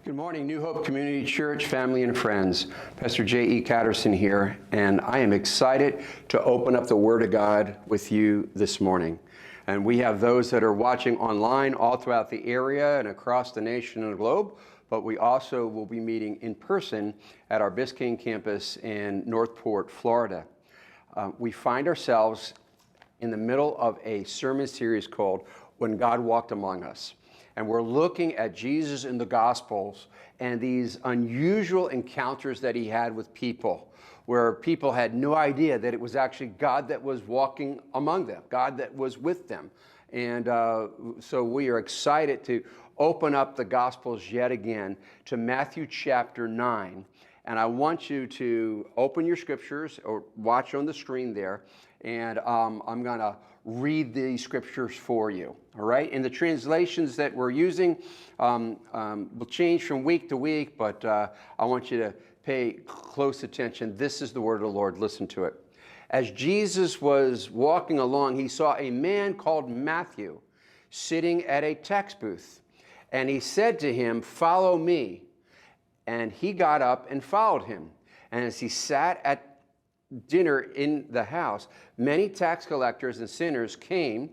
Good morning, New Hope Community Church, family and friends. Pastor J.E. Caterson here, and I am excited to open up the Word of God with you this morning. And we have those that are watching online all throughout the area and across the nation and the globe, but we also will be meeting in person at our Biscayne campus in Northport, Florida. We find ourselves in the middle of a sermon series called When God Walked Among Us. And we're looking at Jesus in the Gospels and these unusual encounters that he had with people, where people had no idea that it was actually God that was walking among them, God that was with them. And so we are excited to open up the Gospels yet again to Matthew chapter 9. And I want you to open your scriptures or watch on the screen there. And I'm going to read the scriptures for you, all right? And the translations that we're using will change from week to week, but I want you to pay close attention. This is the word of the Lord. Listen to it. As Jesus was walking along, he saw a man called Matthew sitting at a tax booth. And he said to him, "Follow me." And he got up and followed him. And as he sat at dinner in the house, many tax collectors and sinners came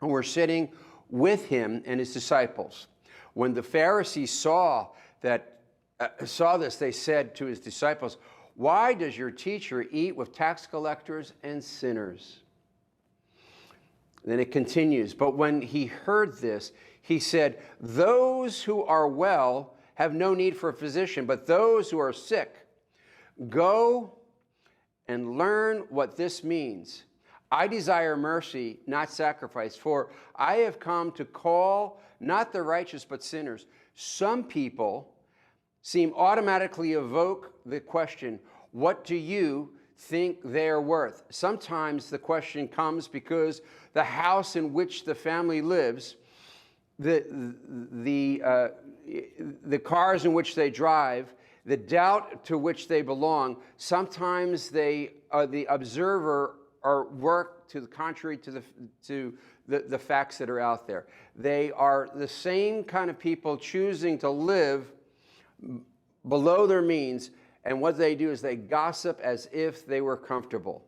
and were sitting with him and his disciples. When the Pharisees saw this, they said to his disciples, "Why does your teacher eat with tax collectors and sinners?" Then it continues, but when he heard this, he said, "Those who are well have no need for a physician, but those who are sick. Go and learn what this means. I desire mercy, not sacrifice, for I have come to call not the righteous, but sinners." Some people seem automatically evoke the question, what do you think they're worth? Sometimes the question comes because the house in which the family lives, the cars in which they drive, the doubt to which they belong, sometimes they are the observer or work to the contrary to the facts that are out there. They are the same kind of people choosing to live below their means, and what they do is they gossip as if they were comfortable.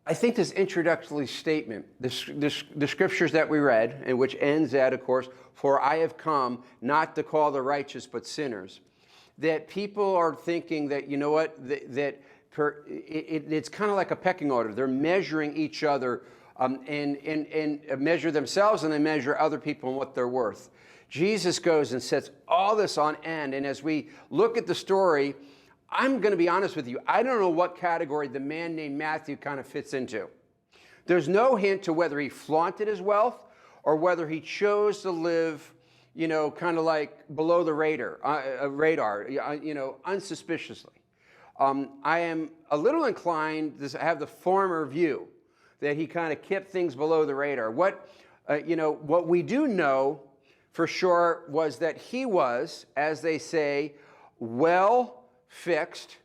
I think this introductory statement, the scriptures that we read, and which ends at, of course, "For I have come not to call the righteous, but sinners," that people are thinking that, you know what, it's kind of like a pecking order. They're measuring each other and measure themselves, and they measure other people and what they're worth. Jesus goes and sets all this on end, and as we look at the story, I'm going to be honest with you, I don't know what category the man named Matthew kind of fits into. There's no hint to whether he flaunted his wealth or whether he chose to live, kind of like below the radar, unsuspiciously. I am a little inclined to have the former view, that he kind of kept things below the radar. What we do know for sure was that he was, as they say, well fixed,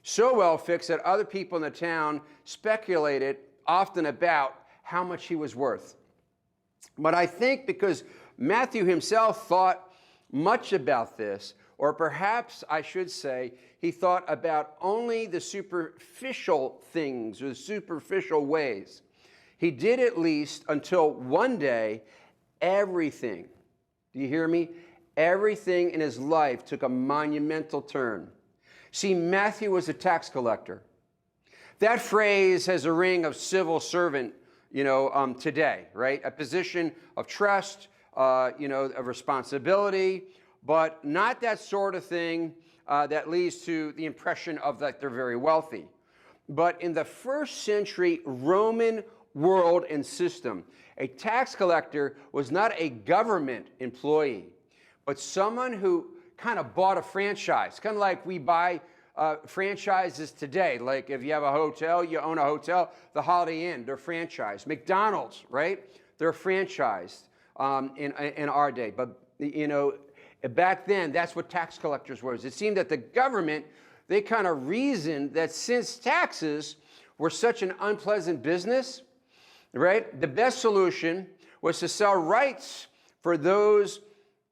so well fixed that other people in the town speculated often about how much he was worth. But I think because Matthew himself thought much about this, or perhaps I should say, he thought about only the superficial things or the superficial ways. He did at least until one day, everything, do you hear me? Everything in his life took a monumental turn. See, Matthew was a tax collector. That phrase has a ring of civil servant, today, right? A position of trust, of responsibility, but not that sort of thing that leads to the impression of that they're very wealthy. But in the first century Roman world and system, a tax collector was not a government employee, but someone who kind of bought a franchise, kind of like we buy franchises today. Like if you have a hotel, you own a hotel, the Holiday Inn, they're franchised. McDonald's, right? They're franchised in our day. But, back then, that's what tax collectors were. It seemed that the government, they kind of reasoned that since taxes were such an unpleasant business, right, the best solution was to sell rights for those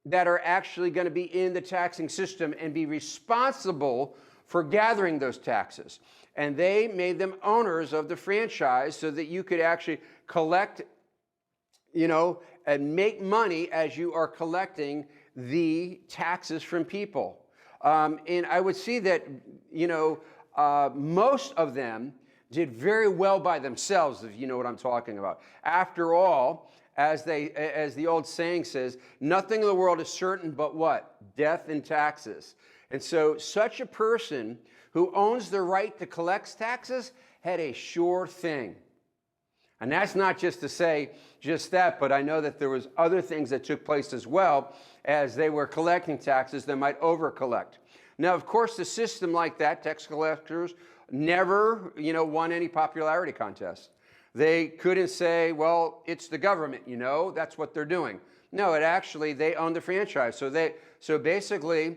that are actually going to be in the taxing system and be responsible for gathering those taxes. And they made them owners of the franchise so that you could actually collect, and make money as you are collecting the taxes from people. And I would see that, most of them did very well by themselves, if you know what I'm talking about. After all, as the old saying says, nothing in the world is certain but what? Death and taxes. And so such a person who owns the right to collect taxes had a sure thing. And that's not just to say just that, but I know that there was other things that took place as well as they were collecting taxes that might over-collect. Now, of course, the system like that, tax collectors, never, won any popularity contests. They couldn't say, well, it's the government, that's what they're doing. No, they own the franchise. So basically,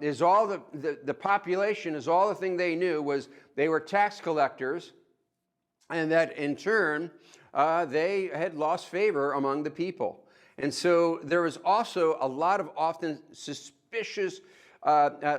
is all the population is all the thing they knew was they were tax collectors, and that in turn, they had lost favor among the people. And so there was also a lot of often suspicious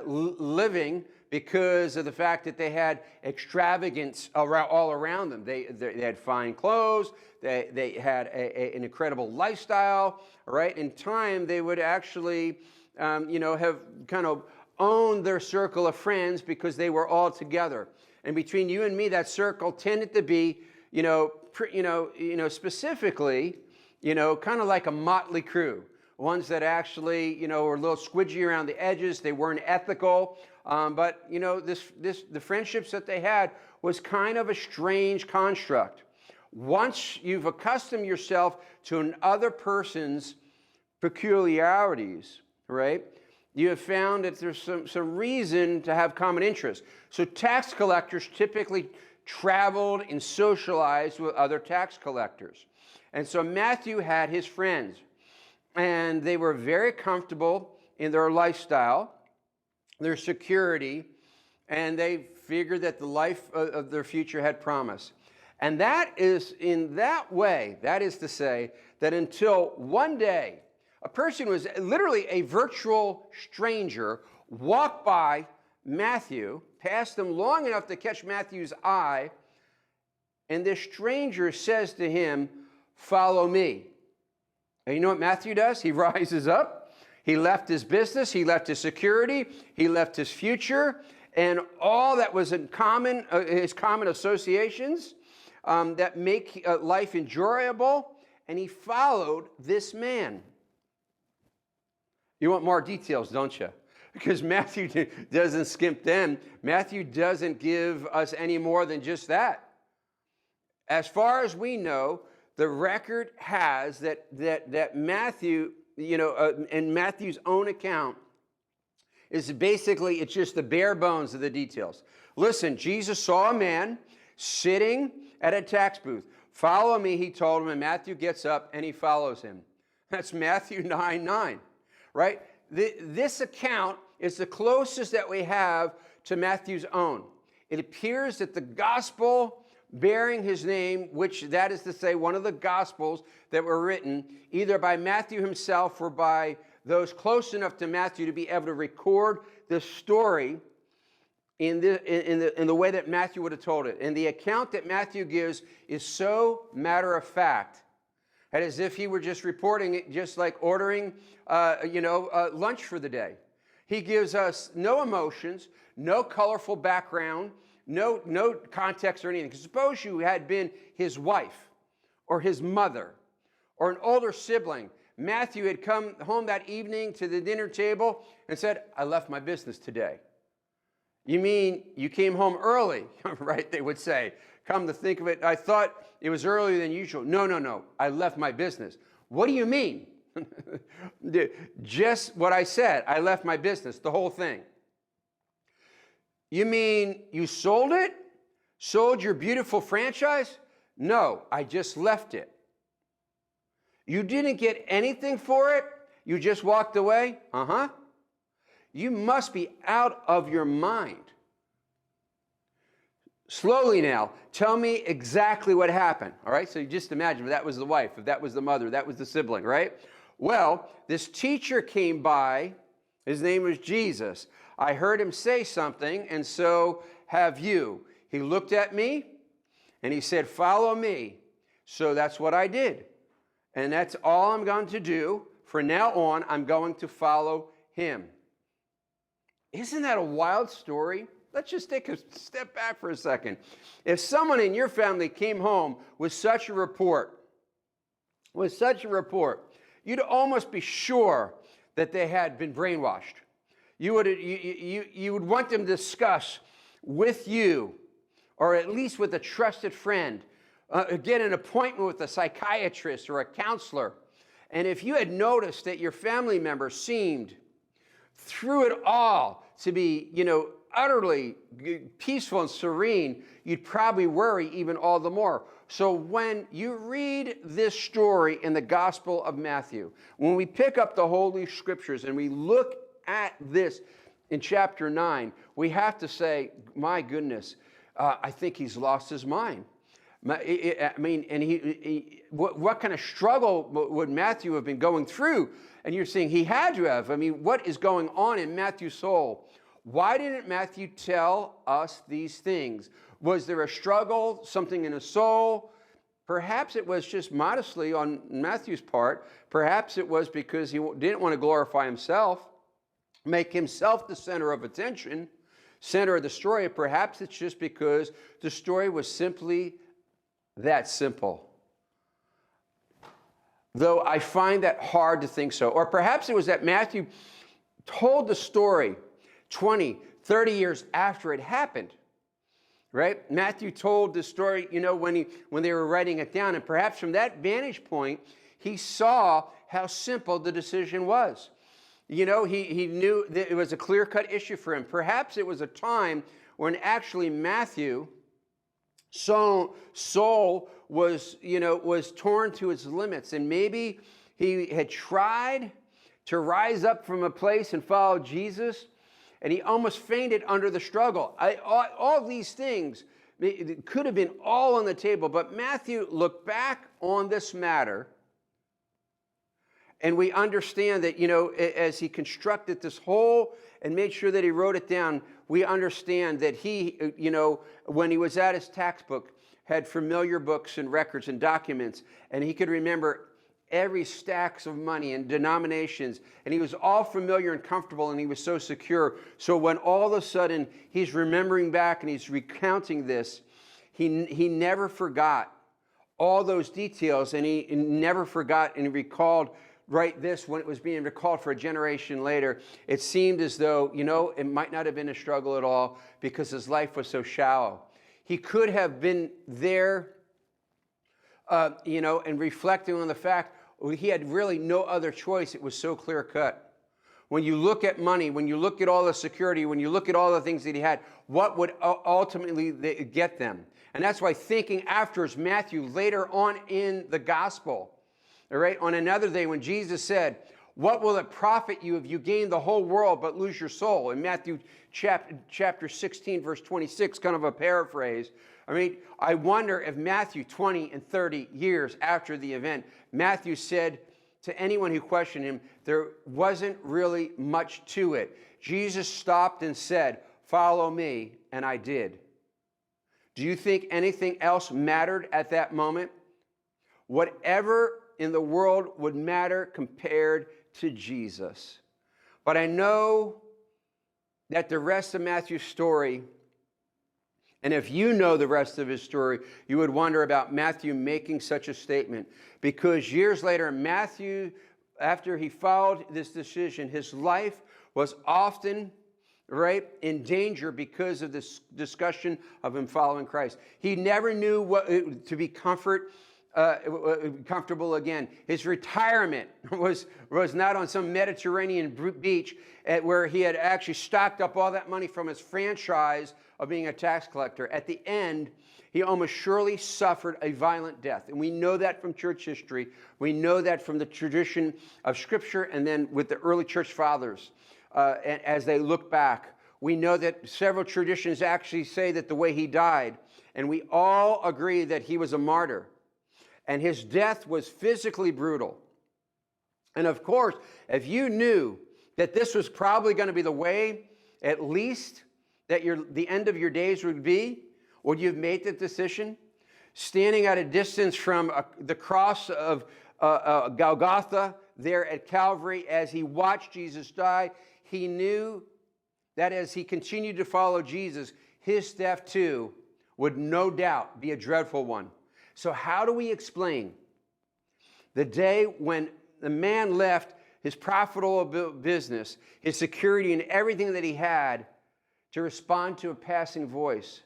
living because of the fact that they had extravagance all around them. They had fine clothes, they had an incredible lifestyle, right? In time, they would actually, have kind of owned their circle of friends because they were all together. And between you and me, that circle tended to be, specifically, kind of like a motley crew. Ones that actually, were a little squidgy around the edges. They weren't ethical. But the friendships that they had was kind of a strange construct. Once you've accustomed yourself to another person's peculiarities, right, you have found that there's some reason to have common interests. So tax collectors typically traveled and socialized with other tax collectors. And so Matthew had his friends, and they were very comfortable in their lifestyle, their security, and they figured that the life of their future had promise. And that is in that way, that is to say, that until one day, a person was literally a virtual stranger, walked by Matthew, passed him long enough to catch Matthew's eye, and this stranger says to him, "Follow me." And you know what Matthew does? He rises up. He left his business. He left his security. He left his future. And all that was in common, his common associations that make life enjoyable. And he followed this man. You want more details, don't you? Because Matthew doesn't skimp them. Matthew doesn't give us any more than just that. As far as we know, the record has that Matthew, in Matthew's own account, is basically, it's just the bare bones of the details. Listen, Jesus saw a man sitting at a tax booth. "Follow me," he told him, and Matthew gets up and he follows him. That's Matthew 9:9, right? This account is the closest that we have to Matthew's own. It appears that the gospel bearing his name, which that is to say one of the gospels that were written either by Matthew himself or by those close enough to Matthew to be able to record the story in the way that Matthew would have told it. And the account that Matthew gives is so matter of fact, and as if he were just reporting it, just like ordering lunch for the day. He gives us no emotions, no colorful background, no context or anything. Because suppose you had been his wife or his mother or an older sibling. Matthew had come home that evening to the dinner table and said, "I left my business today." "You mean you came home early?" Right, they would say. "Come to think of it, I thought it was earlier than usual." No, I left my business." "What do you mean?" "Just what I said. I left my business, the whole thing." "You mean you sold it? Sold your beautiful franchise?" "No, I just left it." "You didn't get anything for it? You just walked away?" "Uh-huh." "You must be out of your mind." Slowly now, tell me exactly what happened. All right, so you just imagine if that was the wife, if that was the mother, that was the sibling, right? Well, this teacher came by. His name was Jesus. I heard him say something, and so have you. He looked at me, and he said, follow me. So that's what I did. And that's all I'm going to do. From now on, I'm going to follow him. Isn't that a wild story? Let's just take a step back for a second. If someone in your family came home with such a report, you'd almost be sure that they had been brainwashed. You would want them to discuss with you, or at least with a trusted friend, get an appointment with a psychiatrist or a counselor. And if you had noticed that your family member seemed, through it all, to be, utterly peaceful and serene, you'd probably worry even all the more. So when you read this story in the Gospel of Matthew, when we pick up the Holy Scriptures and we look at this in chapter 9, we have to say, my goodness, I think he's lost his mind. I mean, and what kind of struggle would Matthew have been going through? And you're saying he had to have. I mean, what is going on in Matthew's soul? Why didn't Matthew tell us these things? Was there a struggle, something in his soul? Perhaps it was just modestly on Matthew's part. Perhaps it was because he didn't want to glorify himself, make himself the center of attention, center of the story. Perhaps it's just because the story was simply that simple. Though I find that hard to think so. Or perhaps it was that Matthew told the story 20, 30 years after it happened. Right? Matthew told the story, when they were writing it down. And perhaps from that vantage point, he saw how simple the decision was. He knew that it was a clear-cut issue for him. Perhaps it was a time when actually Matthew soul was torn to its limits, and maybe he had tried to rise up from a place and follow Jesus, and he almost fainted under the struggle. All these things could have been all on the table, but Matthew looked back on this matter, and we understand that, as he constructed this whole and made sure that he wrote it down, we understand that he, when he was at his tax book, had familiar books and records and documents, and he could remember every stacks of money and denominations, and he was all familiar and comfortable, and he was so secure. So when all of a sudden he's remembering back and he's recounting this, he never forgot all those details, and he never forgot and recalled this when it was being recalled for a generation later. It seemed as though, it might not have been a struggle at all because his life was so shallow. He could have been there, and reflecting on the fact he had really no other choice. It was so clear cut. When you look at money, when you look at all the security, when you look at all the things that he had, what would ultimately get them? And that's why thinking after is Matthew later on in the gospel. All right, on another day when Jesus said, what will it profit you if you gain the whole world but lose your soul? In Matthew chapter 16, verse 26, kind of a paraphrase. I wonder if Matthew, 20 and 30 years after the event, Matthew said to anyone who questioned him, there wasn't really much to it. Jesus stopped and said, follow me, and I did. Do you think anything else mattered at that moment? Whatever in the world would matter compared to Jesus. But I know that the rest of Matthew's story, and if you know the rest of his story, you would wonder about Matthew making such a statement. Because years later, Matthew, after he followed this decision, his life was often in danger because of this discussion of him following Christ. He never knew what to be comfortable again. His retirement was not on some Mediterranean beach where he had actually stocked up all that money from his franchise of being a tax collector. At the end, he almost surely suffered a violent death. And we know that from church history. We know that from the tradition of Scripture, and then with the early church fathers. And as they look back, we know that several traditions actually say that the way he died, and we all agree that he was a martyr. And his death was physically brutal. And of course, if you knew that this was probably going to be the way, at least, that the end of your days would be, would you have made the decision? Standing at a distance from the cross of Golgotha there at Calvary, as he watched Jesus die, he knew that as he continued to follow Jesus, his death too would no doubt be a dreadful one. So how do we explain the day when the man left his profitable business, his security, and everything that he had to respond to a passing voice?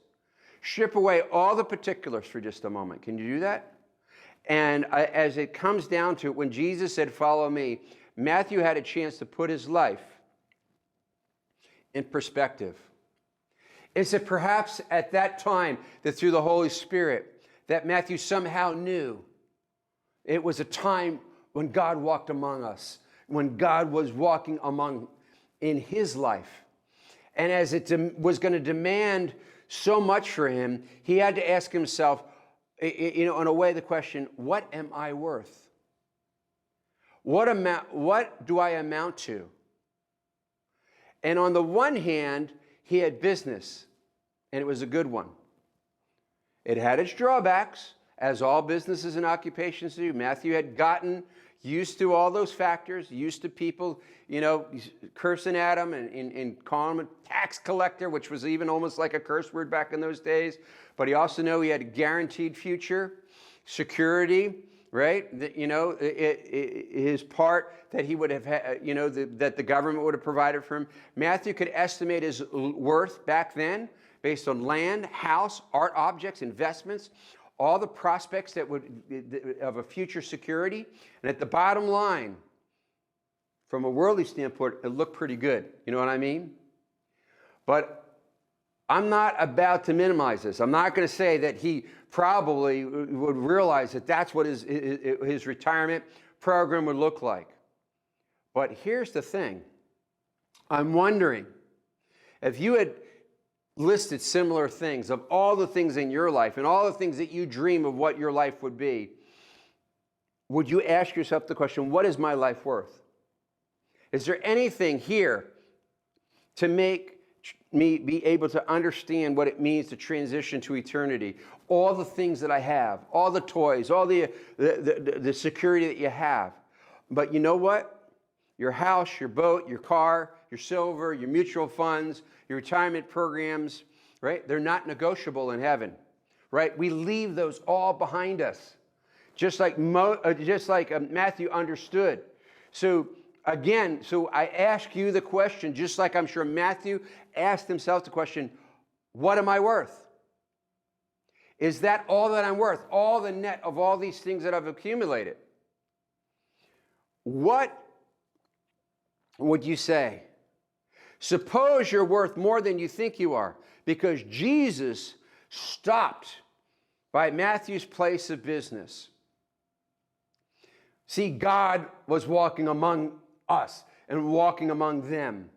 Strip away all the particulars for just a moment. Can you do that? And as it comes down to it, when Jesus said, "Follow me," Matthew had a chance to put his life in perspective. Is it perhaps at that time that through the Holy Spirit that Matthew somehow knew it was a time when God walked among us, when God was walking in his life? And as it was going to demand so much for him, he had to ask himself, in a way, the question, what am I worth? What do I amount to? And on the one hand, he had business, and it was a good one. It had its drawbacks, as all businesses and occupations do. Matthew had gotten used to all those factors, used to people, cursing at him and calling him a tax collector, which was even almost like a curse word back in those days. But he also knew he had a guaranteed future, security, right? His part that he would have had, that the government would have provided for him. Matthew could estimate his worth back then based on land, house, art objects, investments, all the prospects that of a future security. And at the bottom line, from a worldly standpoint, it looked pretty good. You know what I mean? But I'm not about to minimize this. I'm not going to say that he probably would realize that that's what his retirement program would look like. But here's the thing. I'm wondering if you had listed similar things of all the things in your life and all the things that you dream of what your life would be, would you ask yourself the question, what is my life worth? Is there anything here to make me be able to understand what it means to transition to eternity? All the things that I have, all the toys, all the security that you have. But you know what? Your house, your boat, your car, your silver, your mutual funds, your retirement programs, right? They're not negotiable in heaven, right? We leave those all behind us, just like Matthew understood. So again, I ask you the question, just like I'm sure Matthew asked himself the question, what am I worth? Is that all that I'm worth? All the net of all these things that I've accumulated? What would you say? Suppose you're worth more than you think you are, because Jesus stopped by Matthew's place of business. See, God was walking among us and walking among them.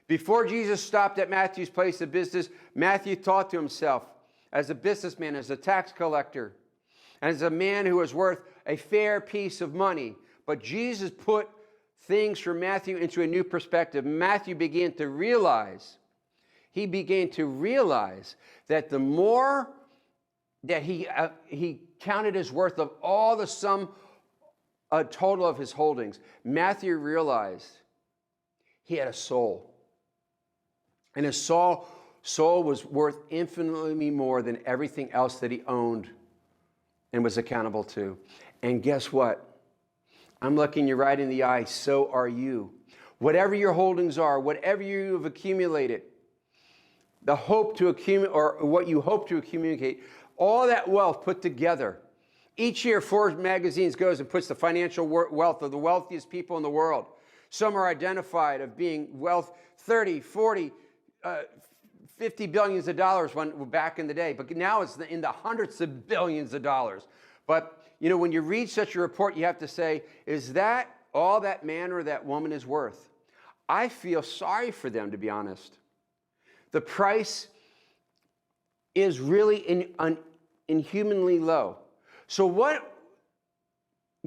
Before Jesus stopped at Matthew's place of business, Matthew thought to himself, as a businessman, as a tax collector, and as a man who was worth a fair piece of money. But Jesus put things for Matthew into a new perspective. Matthew began to realize that the more that he counted his worth of all the sum total of his holdings, Matthew realized he had a soul. And his soul was worth infinitely more than everything else that he owned and was accountable to. And guess what? I'm looking you right in the eye, so are you. Whatever your holdings are, whatever you've accumulated, the hope to accumulate, or what you hope to accumulate, all that wealth put together. Each year, Forbes magazines goes and puts the financial wealth of the wealthiest people in the world. Some are identified of being wealth 30, 40, 50 billions of dollars back in the day, but now it's in the hundreds of billions of dollars. But, when you read such a report, you have to say, is that all that man or that woman is worth? I feel sorry for them, to be honest. The price is really inhumanly low. So what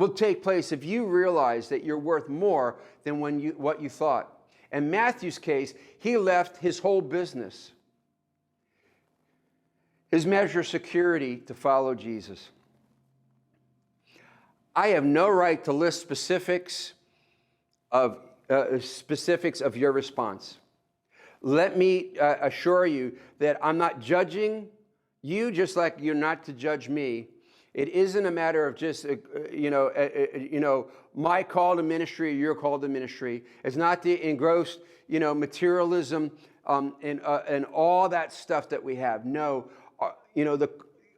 will take place if you realize that you're worth more than what you thought. In Matthew's case, he left his whole business, his measure of security, to follow Jesus. I have no right to list specifics of your response. Let me assure you that I'm not judging you, just like you're not to judge me. It isn't a matter of just, my call to ministry or your call to ministry. It's not to engross, materialism and all that stuff that we have. No,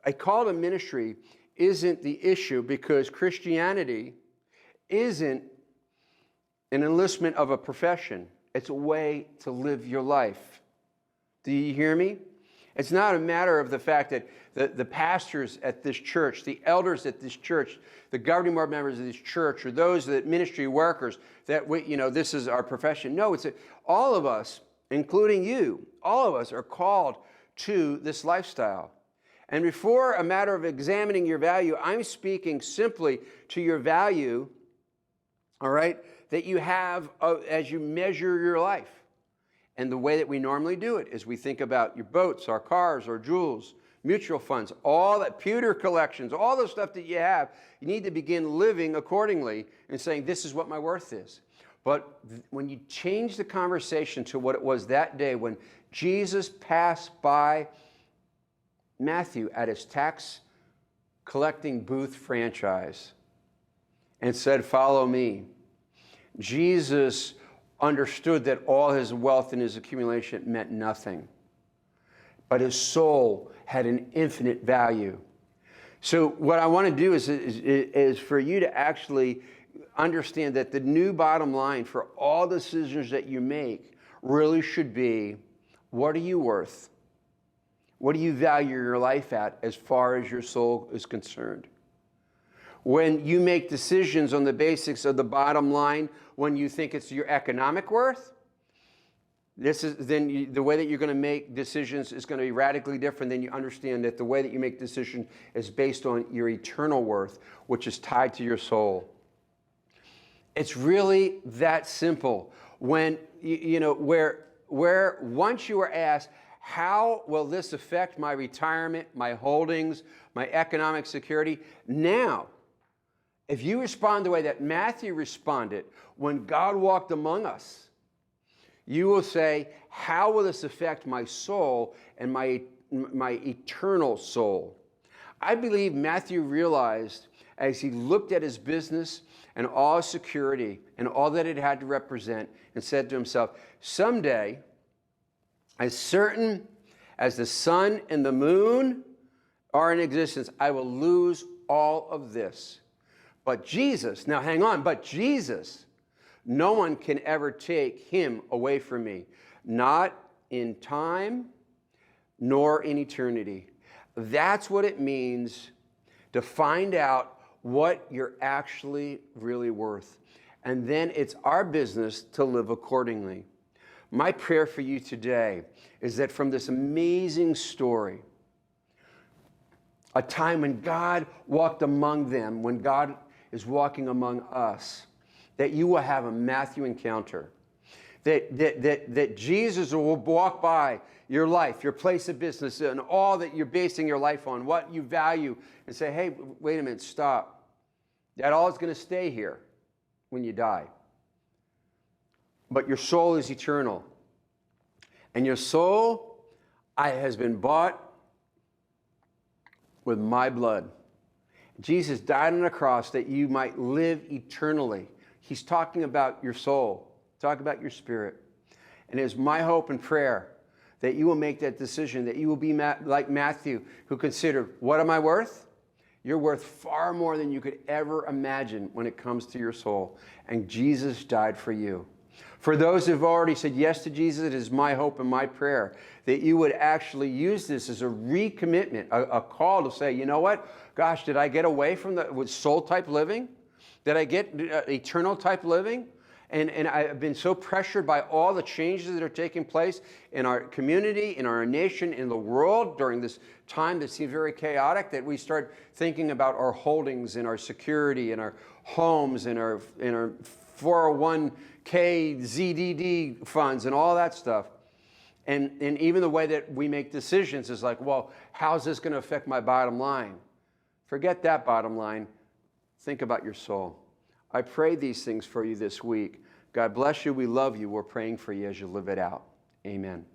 a call to ministry isn't the issue, because Christianity isn't an enlistment of a profession. It's a way to live your life. Do you hear me? It's not a matter of the fact that the pastors at this church, the elders at this church, the governing board members of this church, or those that ministry workers, that this is our profession. No, it's all of us, including you, all of us are called to this lifestyle. And before a matter of examining your value, I'm speaking simply to your value, all right, that you have as you measure your life. And the way that we normally do it is we think about your boats, our cars, our jewels, mutual funds, all that, pewter collections, all the stuff that you have. You need to begin living accordingly and saying, this is what my worth is. But when you change the conversation to what it was that day when Jesus passed by Matthew at his tax collecting booth franchise and said, follow me, Jesus understood that all his wealth and his accumulation meant nothing, but his soul had an infinite value. So what I want to do is for you to actually understand that the new bottom line for all decisions that you make really should be, what are you worth? What do you value your life at as far as your soul is concerned? When you make decisions on the basics of the bottom line, when you think it's your economic worth, the way that you're going to make decisions is going to be radically different than you understand that the way that you make decisions is based on your eternal worth, which is tied to your soul. It's really that simple. When, where once you are asked, how will this affect my retirement, my holdings, my economic security? Now, if you respond the way that Matthew responded when God walked among us, you will say, how will this affect my soul and my eternal soul? I believe Matthew realized as he looked at his business and all his security and all that it had to represent and said to himself, someday, as certain as the sun and the moon are in existence, I will lose all of this. But Jesus, now hang on, but Jesus, no one can ever take him away from me, not in time nor in eternity. That's what it means to find out what you're actually really worth. And then it's our business to live accordingly. My prayer for you today is that from this amazing story, a time when God walked among them, when God is walking among us, that you will have a Matthew encounter. That Jesus will walk by your life, your place of business, and all that you're basing your life on, what you value, and say, hey, wait a minute, stop. That all is going to stay here when you die. But your soul is eternal. And your soul has been bought with my blood. Jesus died on a cross that you might live eternally. He's talking about your soul, talking about your spirit. And it is my hope and prayer that you will make that decision, that you will be like Matthew, who considered, what am I worth? You're worth far more than you could ever imagine when it comes to your soul. And Jesus died for you. For those who've already said yes to Jesus, it is my hope and my prayer that you would actually use this as a recommitment, a call to say, you know what? Gosh, did I get away from the soul type living? Did I get eternal type living? And I've been so pressured by all the changes that are taking place in our community, in our nation, in the world during this time that seems very chaotic, that we start thinking about our holdings and our security and our homes and our 401k, ZDD funds and all that stuff. And even the way that we make decisions is like, well, how's this going to affect my bottom line? Forget that bottom line. Think about your soul. I pray these things for you this week. God bless you. We love you. We're praying for you as you live it out. Amen.